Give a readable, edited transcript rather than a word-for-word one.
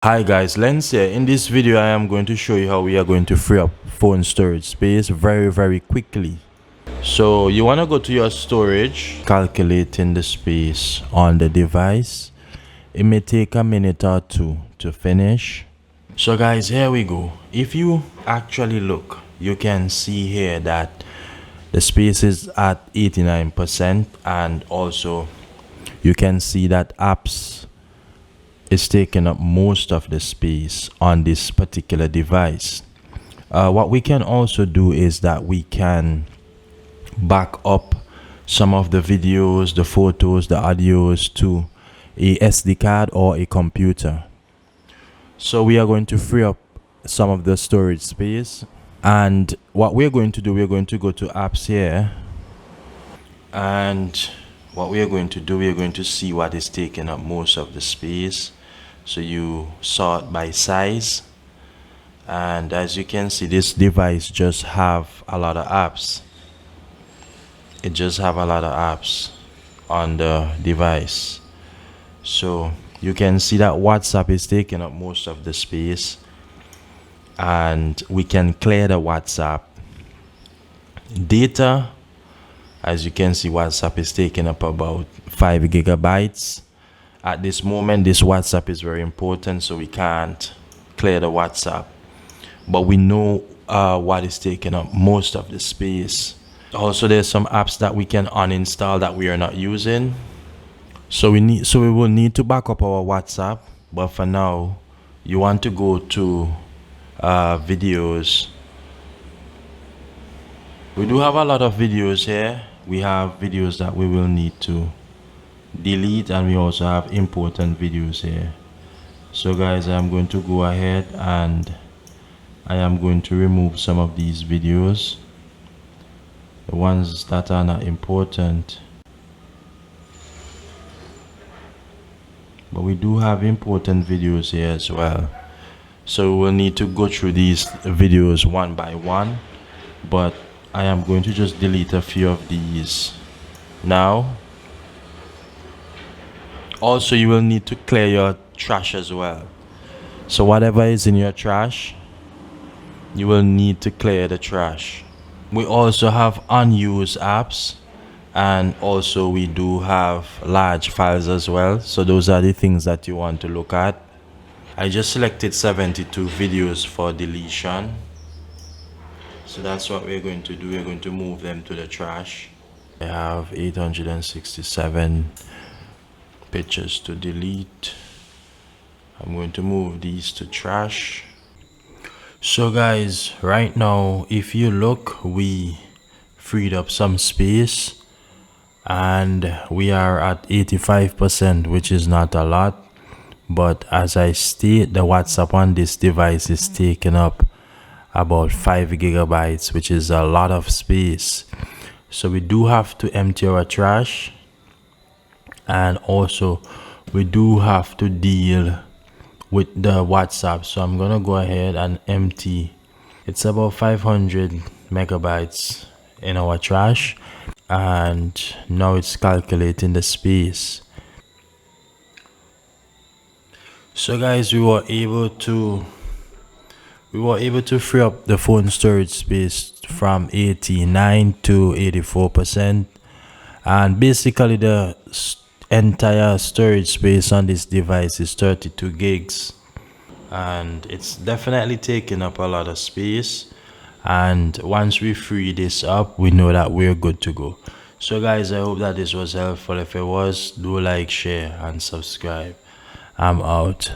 Hi guys, Lens here. In this video I am going to show you how we are going to free up phone storage space very quickly. So you want to go to your storage, calculating the space on the device. It may take a minute or two to finish. So guys, here we go. If you actually look, you can see here that the space is at 89%, and also you can see that apps is taking up most of the space on this particular device. What we can also do is that we can back up some of the videos, the photos, the audios to a SD card or a computer. So we are going to free up some of the storage space, and what we're going to do, we're going to go to apps here, and what we are going to do, we are going to see what is taking up most of the space. So you sort by size, and as you can see, this device just have a lot of apps. It just have a lot of apps on the device. So you can see that WhatsApp is taking up most of the space, and we can clear the WhatsApp data. As you can see, WhatsApp is taking up about 5 gigabytes. At this moment, this WhatsApp is very important, so we can't clear the WhatsApp, but we know what is taking up most of the space. Also, there's some apps that we can uninstall that we are not using. So we will need to back up our WhatsApp, but for now you want to go to videos. We do have a lot of videos here. We have videos that we will need to delete, and we also have important videos here. So guys, I'm going to go ahead and I am going to remove some of these videos, the ones that are not important. But we do have important videos here as well, so we'll need to go through these videos one by one, but I am going to just delete a few of these now. Also, you will need to clear your trash as well. So whatever is in your trash, you will need to clear the trash. We also have unused apps, and also we do have large files as well. So those are the things that you want to look at. I just selected 72 videos for deletion. So that's what we're going to do. We're going to move them to the trash. I have 867 pictures to delete. I'm going to move these to trash. So guys, right now, if you look, we freed up some space, and we are at 85%, which is not a lot, but as I state, the WhatsApp on this device is taking up about 5 gigabytes, which is a lot of space. So we do have to empty our trash, and also we do have to deal with the WhatsApp. So I'm gonna go ahead and empty. It's about 500 megabytes in our trash, and now it's calculating the space. So guys, we were able to free up the phone storage space from 89 to 84%, and basically the entire storage space on this device is 32 gigs, and it's definitely taking up a lot of space. And once we free this up, we know that we're good to go. So guys, I hope that this was helpful. If it was, do like, share and subscribe. I'm out.